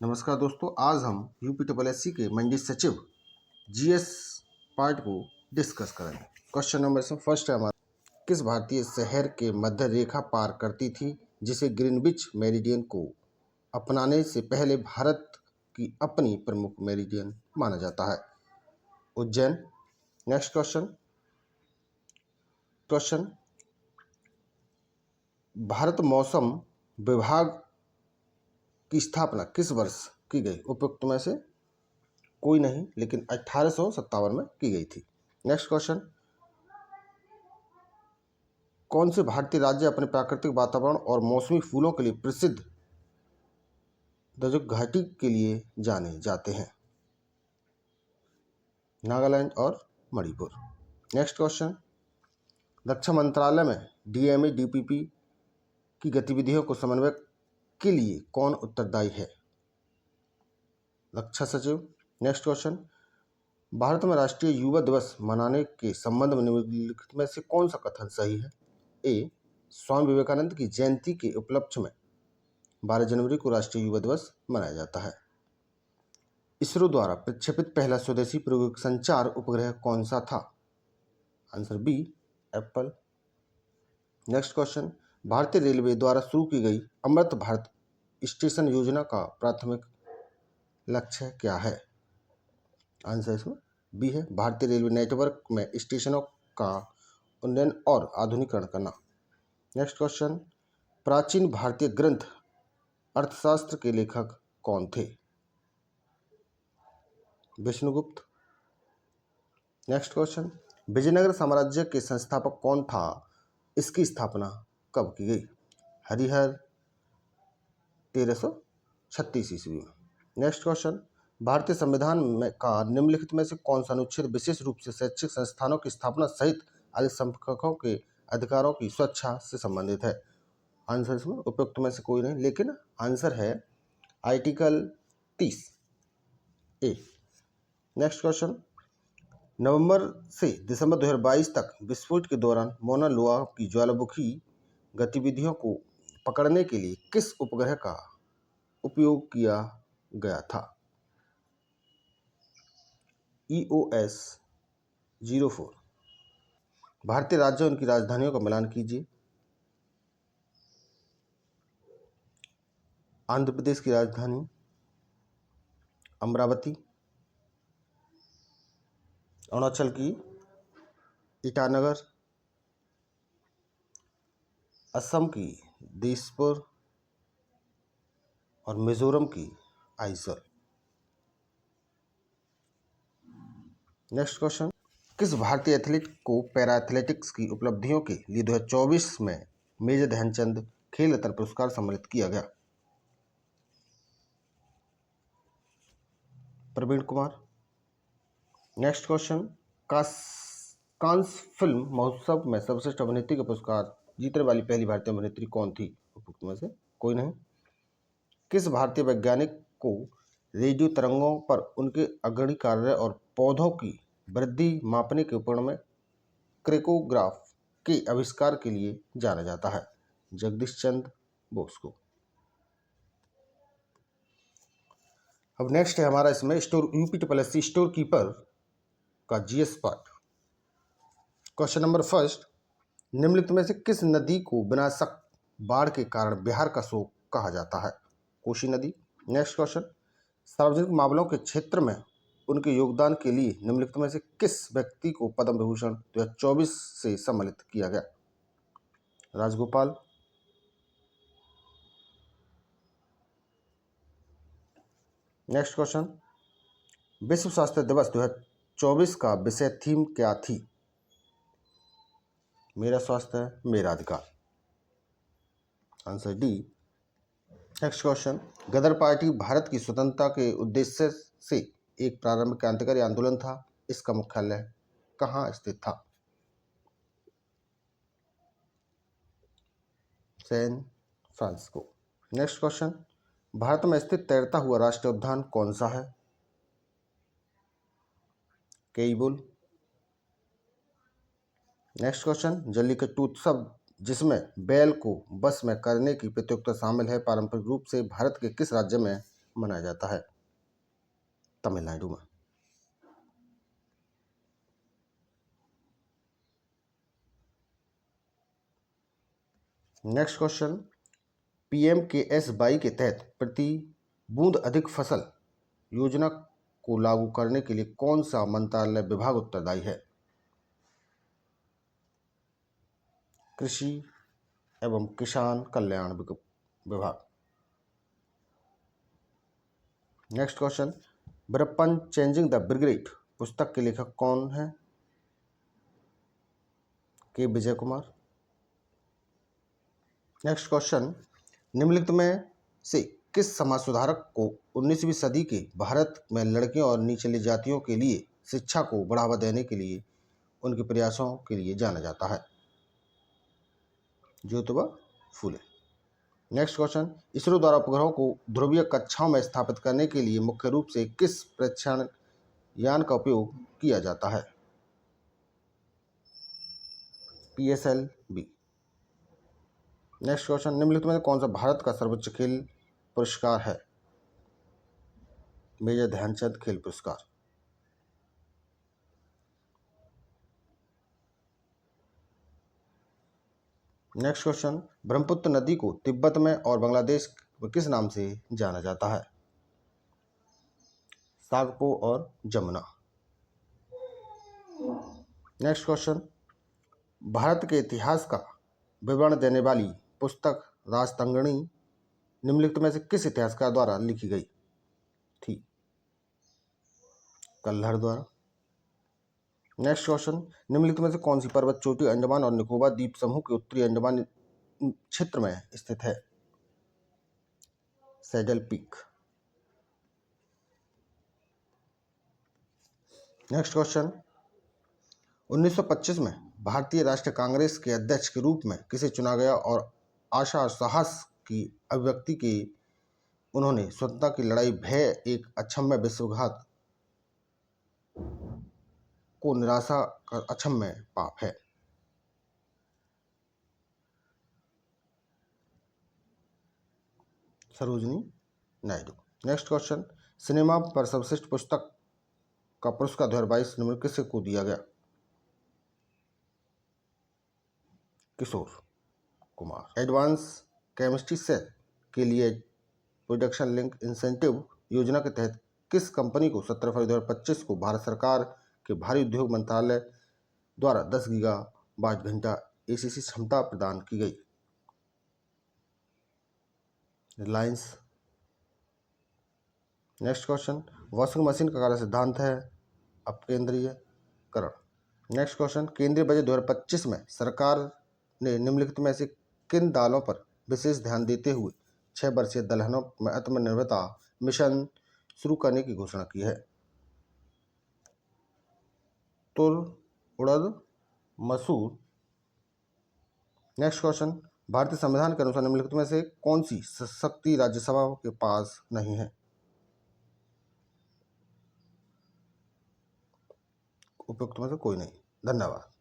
नमस्कार दोस्तों, आज हम यूपीएससी के मंडी सचिव जीएस पार्ट को डिस्कस करेंगे। क्वेश्चन नंबर से फर्स्ट है हमारा, किस भारतीय शहर के मध्य रेखा पार करती थी जिसे ग्रीनविच मेरिडियन को अपनाने से पहले भारत की अपनी प्रमुख मेरिडियन माना जाता है? उज्जैन। नेक्स्ट क्वेश्चन, भारत मौसम विभाग की स्थापना किस वर्ष की गई? उपयुक्त में से कोई नहीं, लेकिन 1857 में की गई थी। नेक्स्ट क्वेश्चन, कौन से भारतीय राज्य अपने प्राकृतिक वातावरण और मौसमी फूलों के लिए प्रसिद्ध दजक घाटी के लिए जाने जाते हैं? नागालैंड और मणिपुर। नेक्स्ट क्वेश्चन, रक्षा मंत्रालय में डीएमए डीपीपी की गतिविधियों को समन्वय के लिए कौन उत्तरदायी है? रक्षा सचिव। नेक्स्ट क्वेश्चन, भारत में राष्ट्रीय युवा दिवस मनाने के संबंध में निम्नलिखित में से कौन सा कथन सही है? ए, स्वामी विवेकानंद की जयंती के उपलक्ष्य में 12 जनवरी को राष्ट्रीय युवा दिवस मनाया जाता है। इसरो द्वारा प्रक्षेपित पहला स्वदेशी प्रायोगिक संचार उपग्रह कौन सा था? Answer B, Apple. Next question, भारतीय रेलवे द्वारा शुरू की गई अमृत भारत स्टेशन योजना का प्राथमिक लक्ष्य क्या है? आंसर इसमें बी है, भारतीय रेलवे नेटवर्क में स्टेशनों का उन्नयन और आधुनिकीकरण करना। नेक्स्ट क्वेश्चन, प्राचीन भारतीय ग्रंथ अर्थशास्त्र के लेखक कौन थे? विष्णुगुप्त। नेक्स्ट क्वेश्चन, विजयनगर साम्राज्य के संस्थापक कौन था? इसकी स्थापना कब की गई? हरिहर 1336 ईस्वी में। नेक्स्ट क्वेश्चन, भारतीय संविधान में का निम्नलिखित में से कौन सा अनुच्छेद विशेष रूप से शैक्षिक संस्थानों की स्थापना सहित अल्पसंख्यकों के अधिकारों की सुरक्षा से संबंधित है? आंसर इसमें उपयुक्त में से कोई नहीं, लेकिन आंसर है आर्टिकल 30 ए। नेक्स्ट क्वेश्चन, नवंबर से दिसंबर 2022 तक विस्फोट के दौरान मौना लोआ की ज्वालामुखी गतिविधियों को पकड़ने के लिए किस उपग्रह का उपयोग किया गया था? EOS 04। भारतीय राज्यों उनकी राजधानियों का मिलान कीजिए। आंध्र प्रदेश की राजधानी अमरावती, अरुणाचल की ईटानगर, असम की दिसपुर और मिजोरम की आइजल। नेक्स्ट क्वेश्चन, किस भारतीय एथलीट को पैरा एथलेटिक्स की उपलब्धियों के लिए 2024 में मेजर ध्यानचंद खेल रत्न पुरस्कार सम्मानित किया गया? Praveen Kumar. Next question, Cannes film महोत्सव में सर्वश्रेष्ठ अभिनेत्री का पुरस्कार जीतने वाली पहली भारतीय अभिनेत्री कौन थी? उपयुक्त में से कोई नहीं। किस भारतीय वैज्ञानिक को रेडियो तरंगों पर उनके अग्रणी कार्य और पौधों की वृद्धि मापने के उपकरण में क्रेकोग्राफ के आविष्कार के लिए जाना जाता है? जगदीश चंद्र बोस को। अब नेक्स्ट है हमारा इसमें यूपीएससी स्टोर कीपर का GS part. Question number first, निम्नलिखित में से किस नदी को विनाशक बाढ़ के कारण बिहार का शोक कहा जाता है? कोसी नदी। नेक्स्ट क्वेश्चन, सार्वजनिक मामलों के क्षेत्र में उनके योगदान के लिए निम्नलिखित में से किस व्यक्ति को पद्म विभूषण 2024 से सम्मानित किया गया? राजगोपाल। नेक्स्ट क्वेश्चन, विश्व स्वास्थ्य दिवस 2024 का विषय थीम क्या थी? मेरा स्वास्थ्य मेरा अधिकार। Answer D. नेक्स्ट क्वेश्चन, गदर पार्टी भारत की स्वतंत्रता के उद्देश्य से एक प्रारंभिक क्रांतिकारी आंदोलन था। इसका मुख्यालय कहाँ स्थित था? San Francisco. Next question, Bharat में स्थित तैरता हुआ राष्ट्रीय उद्यान कौन सा है? केइबुल। नेक्स्ट क्वेश्चन, जल्लीकट्टू उत्सव जिसमें बैल को बस में करने की प्रतियोगिता शामिल है, पारंपरिक रूप से भारत के किस राज्य में मनाया जाता है? तमिलनाडु में। नेक्स्ट क्वेश्चन, PMKSY के तहत प्रति बूंद अधिक फसल योजना को लागू करने के लिए कौन सा मंत्रालय विभाग उत्तरदायी है? कृषि एवं किसान कल्याण विभाग। Next question, Veerappan changing the brigade पुस्तक के लेखक कौन है? के विजय कुमार। नेक्स्ट क्वेश्चन, निम्नलिखित में से किस समाज सुधारक को 19वीं सदी के भारत में लड़कियों और निचली जातियों के लिए शिक्षा को बढ़ावा देने के लिए उनके प्रयासों के लिए जाना जाता है? ज्योतिबा फूले। नेक्स्ट क्वेश्चन, इसरो द्वारा उपग्रहों को ध्रुवीय कक्षाओं में स्थापित करने के लिए मुख्य रूप से किस प्रेक्षण यान का उपयोग किया जाता है? PSLV। नेक्स्ट क्वेश्चन, निम्नलिखित में कौन सा भारत का सर्वोच्च खेल पुरस्कार है? मेजर ध्यानचंद खेल पुरस्कार। नेक्स्ट क्वेश्चन, ब्रह्मपुत्र नदी को तिब्बत में और बांग्लादेश में किस नाम से जाना जाता है? सागपो और जमुना। नेक्स्ट क्वेश्चन, भारत के इतिहास का विवरण देने वाली पुस्तक राजतंगणी निम्नलिखित में से किस इतिहासकार द्वारा लिखी गई थी? कल्हड़ द्वारा। नेक्स्ट क्वेश्चन, निम्नलिखित में से कौन सी पर्वत चोटी अंडमान और निकोबार द्वीप समूह के उत्तरी अंडमान क्षेत्र में स्थित है? Saddle peak. नेक्स्ट क्वेश्चन, 1925 में भारतीय राष्ट्रीय कांग्रेस के अध्यक्ष के रूप में किसे चुना गया और आशा और साहस की अभिव्यक्ति के उन्होंने स्वतंत्रता की लड़ाई भय एक अक्षम्य विश्वासघात को निराशा कर अक्षम्य पाप है? Sarojini Naidu. Next question, cinema पर सर्वश्रेष्ठ पुस्तक का पुरस्कार 2022 में किसे को दिया गया? Kishore Kumar. Advance chemistry cell के लिए प्रोडक्शन लिंक इंसेंटिव योजना के तहत किस कंपनी को 17 फरवरी 2025 को भारत सरकार के भारी उद्योग मंत्रालय द्वारा 10 गीगावाट घंटा ACC क्षमता प्रदान की गई? Reliance. Next question, washing machine का कार्य सिद्धांत है अपकेंद्रीयकरण। नेक्स्ट क्वेश्चन, केंद्रीय बजट 2025 में सरकार ने निम्नलिखित में से किन दालों पर विशेष ध्यान देते हुए 6 वर्षीय दलहनों में आत्मनिर्भरता मिशन शुरू करने की घोषणा की है? तुर, उड़द, मसूर। नेक्स्ट क्वेश्चन, भारतीय संविधान के अनुसार निम्नलिखित में से कौन सी शक्ति राज्यसभा के पास नहीं है? उपयुक्त में से कोई नहीं। धन्यवाद।